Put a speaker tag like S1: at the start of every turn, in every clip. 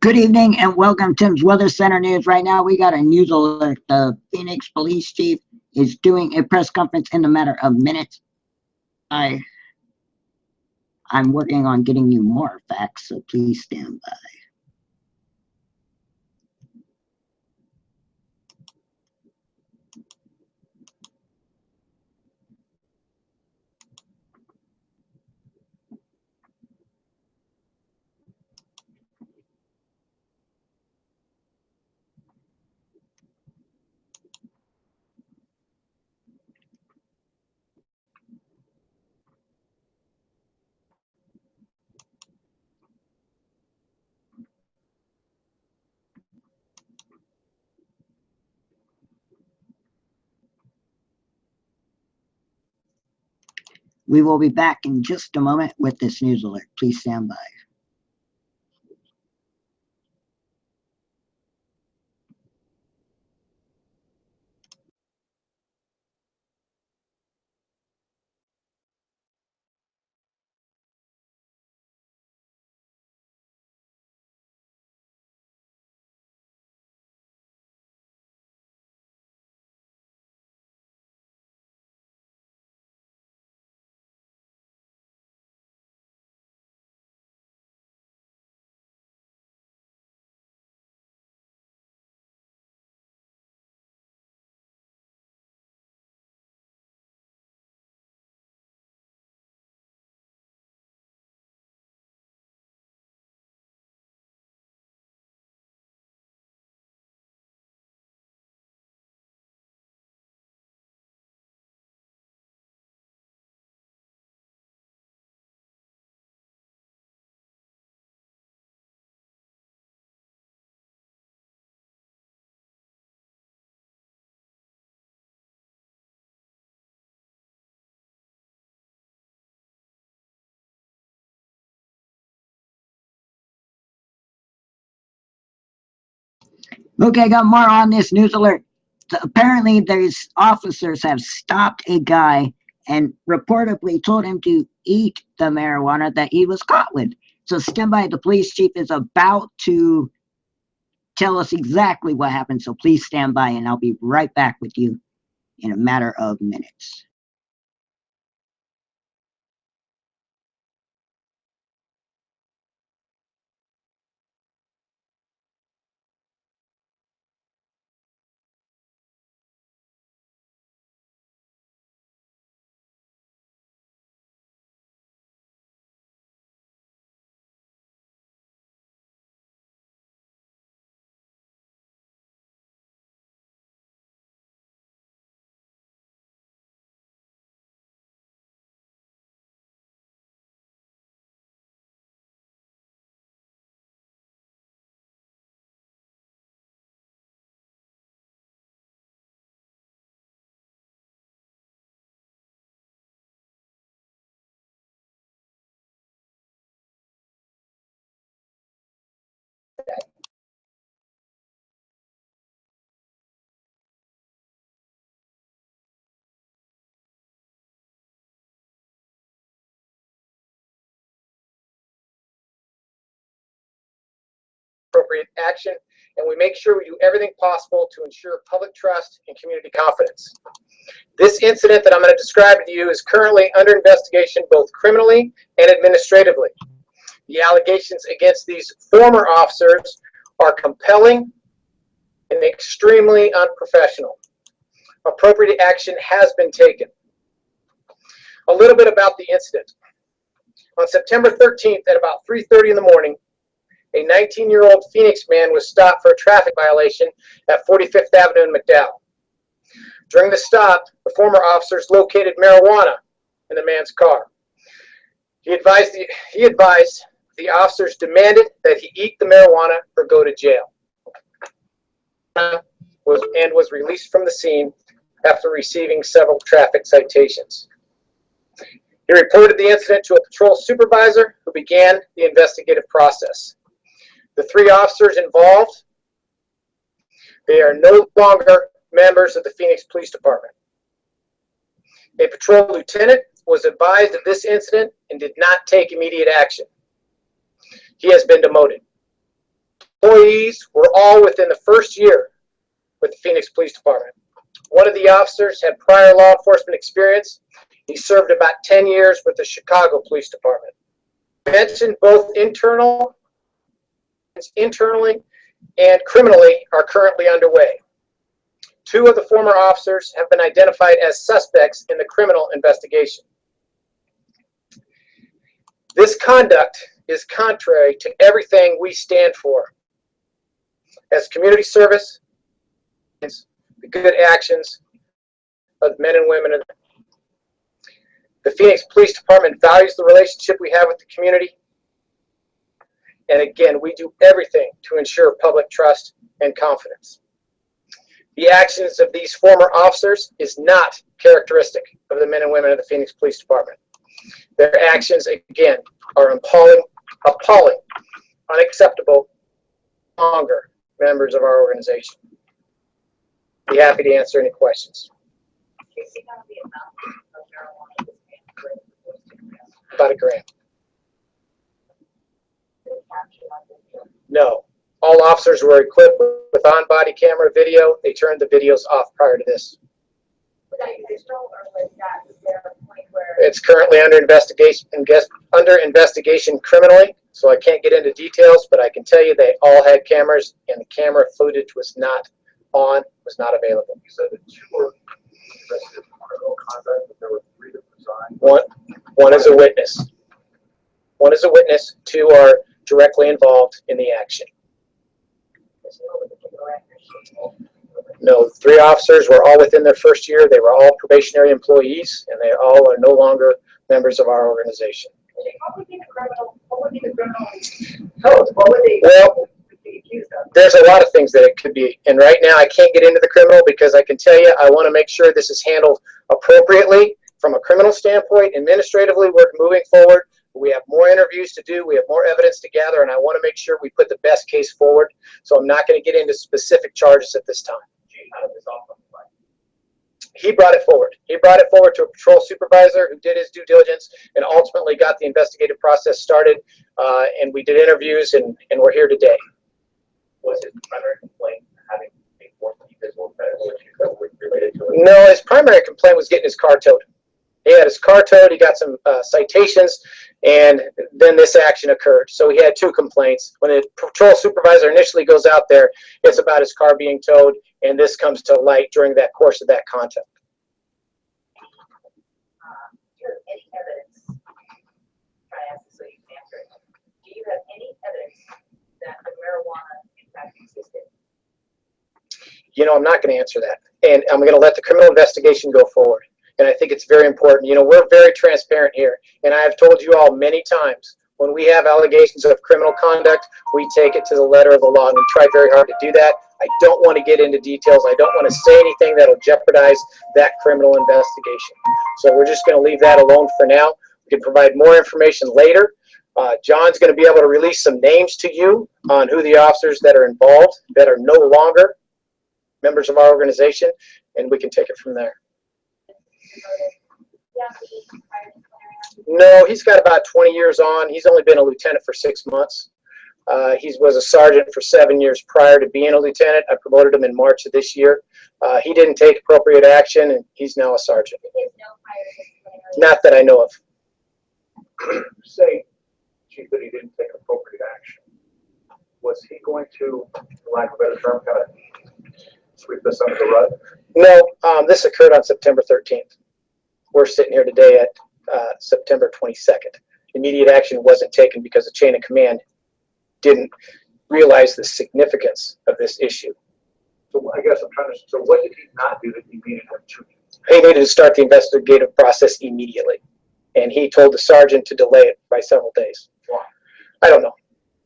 S1: Good evening and welcome to Tim's Weather Center News. Right now we got a news alert. The Phoenix Police Chief is doing a press conference in a matter of minutes. I'm working on getting you more facts, so please stand by. We will be back in just a moment with this news alert. Please stand by. Okay, I got more on this news alert. So apparently, these officers have stopped a guy and reportedly told him to eat the marijuana that he was caught with. So stand by. The police chief is about to tell us exactly what happened. So please stand by, and I'll be right back with you in a matter of minutes.
S2: Appropriate action, and we make sure we do everything possible to ensure public trust and community confidence. This incident that I'm going to describe to you is currently under investigation both criminally and administratively. The allegations against these former officers are compelling and extremely unprofessional. Appropriate action has been taken. A little bit about the incident. On September 13th at about 3:30 in the morning, a 19-year-old Phoenix man was stopped for a traffic violation at 45th Avenue in McDowell. During the stop, the former officers located marijuana in the man's car. He advised the officers demanded that he eat the marijuana or go to jail. Was released from the scene after receiving several traffic citations. He reported the incident to a patrol supervisor who began the investigative process. The 3 officers involved, they are no longer members of the Phoenix Police Department. A patrol lieutenant was advised of this incident and did not take immediate action. He has been demoted. employees were all within the first year with the Phoenix Police Department. One of the officers had prior law enforcement experience. He served about 10 years with the Chicago Police Department. Mentioned both internally and criminally are currently underway. 2 of the former officers have been identified as suspects in the criminal investigation. This conduct is contrary to everything we stand for as community service, the good actions of men and women. The Phoenix Police Department values the relationship we have with the community. And again, we do everything to ensure public trust and confidence. The actions of these former officers is not characteristic of the men and women of the Phoenix Police Department. Their actions, again, are appalling, unacceptable, longer members of our organization. Be happy to answer any questions. About $1 gram. No. All officers were equipped with on-body camera video. They turned the videos off prior to this. It's currently under investigation criminally, so I can't get into details, but I can tell you they all had cameras, and the camera footage was not on, was not available.
S3: You said that 2 were arrested in criminal conduct, but there were 3 that resigned.
S2: One is a witness. 1 is a witness. 2 are directly involved in the action. No, 3 officers were all within their first year. They were all probationary employees, and they all are no longer members of our organization.
S4: What would be the criminal code? What would they be accused of?
S2: There's a lot of things that it could be, and right now I can't get into the criminal because I can tell you I want to make sure this is handled appropriately from a criminal standpoint. Administratively, we're moving forward. We have more interviews to do. We have more evidence to gather, and I want to make sure we put the best case forward. So I'm not going to get into specific charges at this time. He brought it forward. He brought it forward to a patrol supervisor who did his due diligence and ultimately got the investigative process started. And we did interviews, and we're here today.
S3: Was his primary complaint having a force invisible medical issues that were related to it?
S2: No, his primary complaint was getting his car towed. He had his car towed. He got some citations, and then this action occurred. So he had 2 complaints. When the patrol supervisor initially goes out there, it's about his car being towed, and this comes to light during that course of that contact.
S4: Do you have any evidence? Try to ask this so you can answer it. Do you have any evidence that the marijuana in fact existed?
S2: You know, I'm not going to answer that, and I'm going to let the criminal investigation go forward. And I think it's very important. You know, we're very transparent here, and I have told you all many times, when we have allegations of criminal conduct, we take it to the letter of the law, and we try very hard to do that. I don't want to get into details. I don't want to say anything that'll jeopardize that criminal investigation. So we're just going to leave that alone for now. We can provide more information later. John's going to be able to release some names to you on who the officers that are involved that are no longer members of our organization, and we can take it from there. No, he's got about 20 years on. He's only been a lieutenant for 6 months. He was a sergeant for 7 years prior to being a lieutenant. I promoted him in March of this year. He didn't take appropriate action, and he's now a sergeant. Not that I know of.
S3: Say, Chief, that he didn't take appropriate action. Was he going to, for lack of a better term, kind of sweep this under the rug?
S2: No, this occurred on September 13th. We're sitting here today at September 22nd. Immediate action wasn't taken because the chain of command didn't realize the significance of this issue.
S3: So I guess I'm trying to, so what did he not do that he needed him to do?
S2: He needed to start the investigative process immediately. And he told the sergeant to delay it by several days.
S3: Why?
S2: I don't know.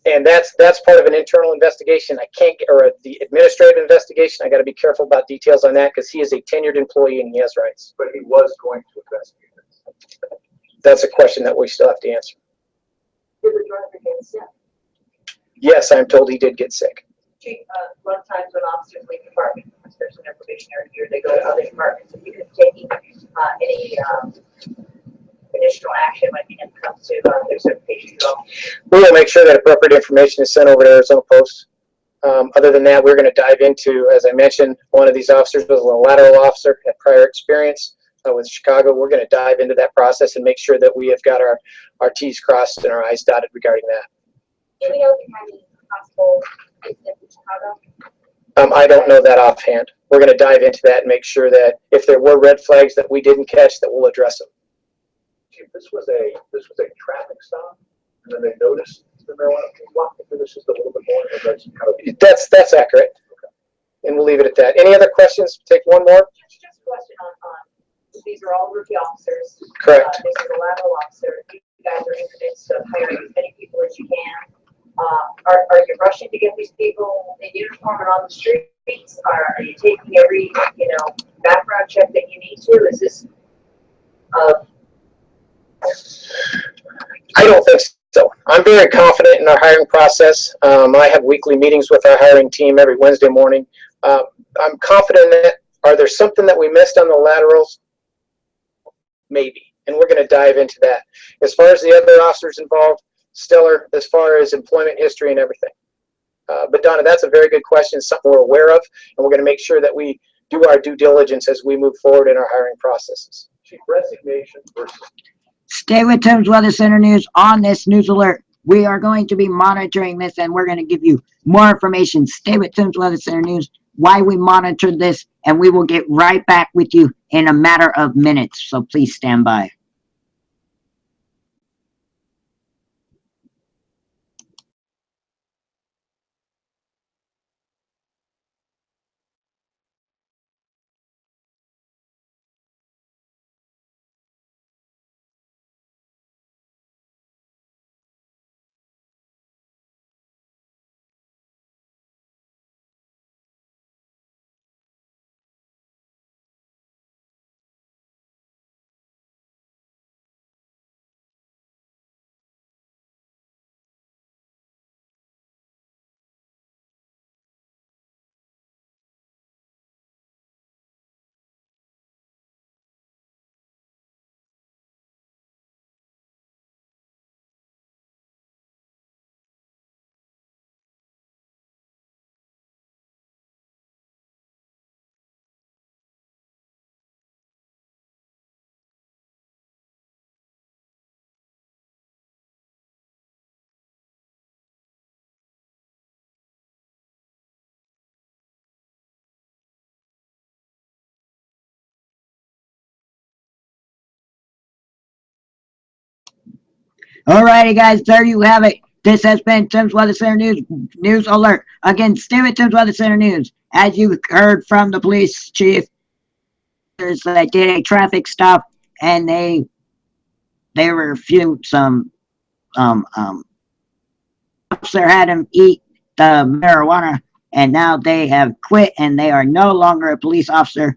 S2: And that's part of an internal investigation. I can't get, or the administrative investigation. I got to be careful about details on that because he is a tenured employee and he has rights.
S3: But he was going to investigate this.
S2: That's a question that we still have to answer.
S4: Did the driver get sick?
S2: Yes, I'm told he did get sick.
S4: Chief, a lot of times when officers leave the department, especially in their probationary year, they go to other departments. If you could take any additional action when it comes to their certification at all.
S2: We will make sure that appropriate information is sent over to Arizona Post Other than that, we're going to dive into, as I mentioned, one of these officers was a lateral officer, had prior experience with Chicago. We're going to dive into that process and make sure that we have got our T's crossed and our I's dotted regarding that.
S4: Do we know if any possible incidents in Chicago?
S2: I don't know that offhand. We're going to dive into that and make sure that if there were red flags that we didn't catch, that we'll address them.
S3: Chief, this was a traffic stop, and then they noticed the marijuana. Can you walk me through this just a little bit more? Or that's kind of...
S2: That's accurate. And we'll leave it at that. Any other questions? Take one more.
S4: Just a question on these are all rookie officers.
S2: Correct.
S4: This is a lateral officer. You guys are in the midst of hiring as many people as you can. Are you rushing to get these people in uniform and on the streets? Are you taking every, background check that you need to? Is this,
S2: I don't think so. I'm very confident in our hiring process. I have weekly meetings with our hiring team every Wednesday morning. I'm confident in it. Are there something that we missed on the laterals? Maybe. And we're going to dive into that. As far as the other officers involved, stellar as far as employment history and everything. But Donna, that's a very good question, something we're aware of, and we're going to make sure that we do our due diligence as we move forward in our hiring processes.
S3: Chief, resignation versus...
S1: Stay with Tim's Weather Center News on this news alert. We are going to be monitoring this, and we're going to give you more information. Stay with Tim's Weather Center News, why we monitored this, and we will get right back with you in a matter of minutes. So please stand by. Alrighty, guys, there you have it. This has been Tim's Weather Center News Alert. Again, stay with Tim's Weather Center News. As you heard from the police chief, did a traffic stop, and they refused some officer had him eat the marijuana, and now they have quit, and they are no longer a police officer.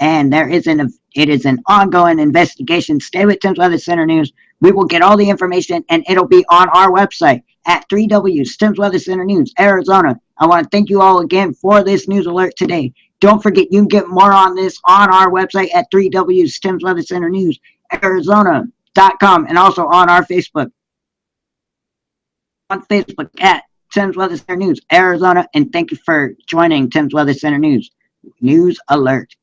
S1: And it is an ongoing investigation. Stay with Tim's Weather Center News. We will get all the information, and it'll be on our website at 3Ws, Tim's Weather Center News, Arizona. I want to thank you all again for this news alert today. Don't forget, you can get more on this on our website at 3Ws, Tim's Weather Center News, Arizona.com, and also on our Facebook. On Facebook at Tim's Weather Center News, Arizona, and thank you for joining Tim's Weather Center News Alert.